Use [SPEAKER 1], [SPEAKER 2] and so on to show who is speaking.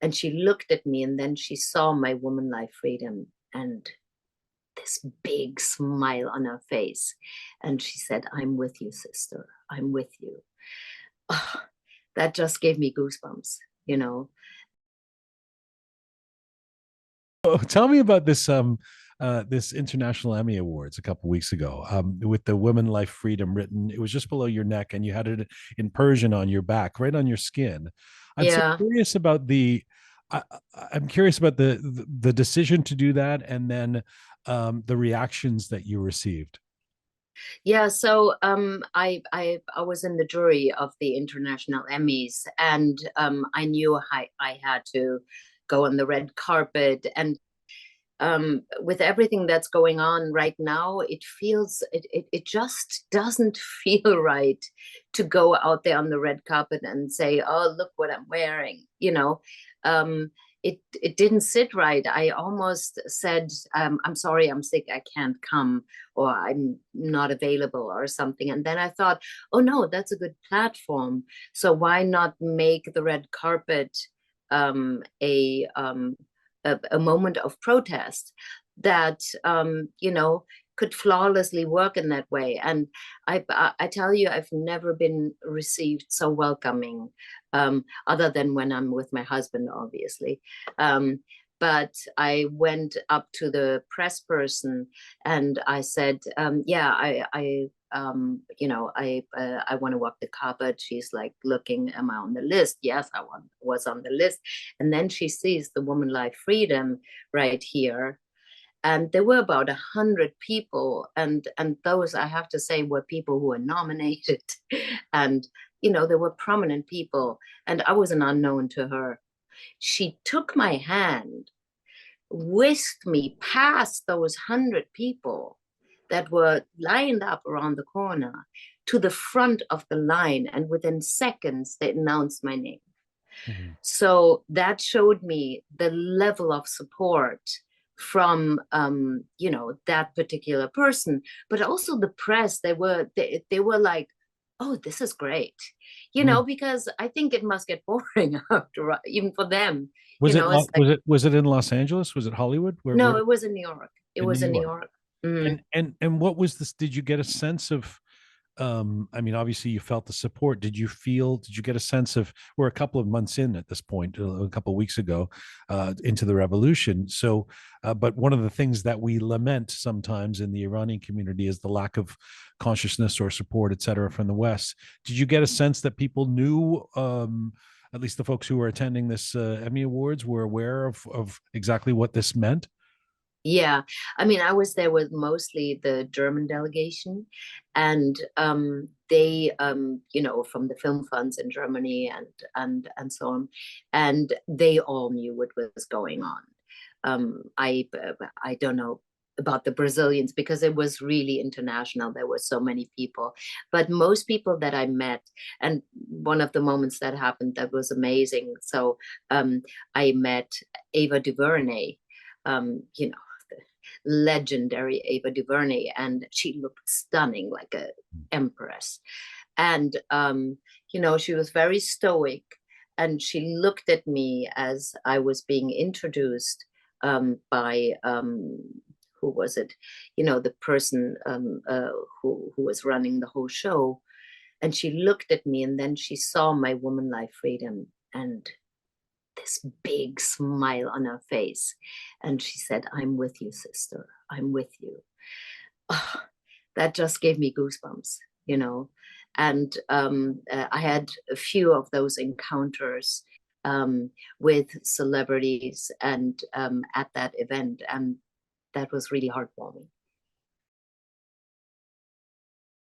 [SPEAKER 1] And she looked at me, and then she saw my woman life freedom and this big smile on her face. And she said, "I'm with you, sister. I'm with you." Oh, that just gave me goosebumps, you know.
[SPEAKER 2] Oh, tell me about this International Emmy Awards a couple weeks ago, with the Women Life Freedom written. It was just below your neck, and you had it in Persian on your back, right on your skin. I'm so
[SPEAKER 1] Yeah.
[SPEAKER 2] curious about the. I, I'm curious about the decision to do that, and then the reactions that you received.
[SPEAKER 1] Yeah, so I was in the jury of the International Emmys, and I knew I had to go on the red carpet. And with everything that's going on right now, it just doesn't feel right to go out there on the red carpet and say, "Oh, look what I'm wearing," you know. It didn't sit right. I almost said, "I'm sorry, I'm sick, I can't come," or "I'm not available," or something. And then I thought, "Oh no, that's a good platform. So why not make the red carpet um, a um, a moment of protest that could flawlessly work in that way?" And I tell you, I've never been received so welcoming, other than when I'm with my husband, obviously. Um, but I went up to the press person and I said, "Yeah, I want to walk the carpet." She's like looking, "Am I on the list?" Yes, was on the list. And then she sees the Woman Life Freedom right here. And there were about 100 people, and those, I have to say, were people who were nominated. And there were prominent people, and I was an unknown to her. She took my hand, whisked me past those 100 people that were lined up around the corner to the front of the line, and within seconds they announced my name.
[SPEAKER 2] Mhm.
[SPEAKER 1] So that showed me the level of support from that particular person, but also the press. They were like, "Oh, this is great,"
[SPEAKER 2] Mm.
[SPEAKER 1] because I think it must get boring after, even for them.
[SPEAKER 2] Was it
[SPEAKER 1] It's like,
[SPEAKER 2] was it in Los Angeles? Was it Hollywood? Where
[SPEAKER 1] no, it was in New York. It
[SPEAKER 2] in New
[SPEAKER 1] was in New
[SPEAKER 2] York?
[SPEAKER 1] York. Mm.
[SPEAKER 2] And what was this? Did you get a sense of, I mean, obviously you felt the support. Did you get a sense of, we're a couple of months in at this point, a couple of weeks ago, into the revolution. So, but one of the things that we lament sometimes in the Iranian community is the lack of consciousness or support, et cetera, from the West. Did you get a sense that people knew, at least the folks who were attending this Emmy Awards were aware of exactly what this meant?
[SPEAKER 1] Yeah, I mean, I was there with mostly the German delegation, and they, from the film funds in Germany and so on, and they all knew what was going on. I don't know about the Brazilians because it was really international. There were so many people, but most people that I met, and one of the moments that happened that was amazing. So I met Ava DuVernay. The legendary Ava DuVernay, and she looked stunning, like a empress. And she was very stoic, and she looked at me as I was being introduced by who was it? The person who was running the whole show. And she looked at me, and then she saw my woman life freedom and this big smile on her face. And she said, "I'm with you, sister. I'm with you." Oh, that just gave me goosebumps, you know. And I had a few of those encounters with celebrities and at that event. And that was really heartwarming.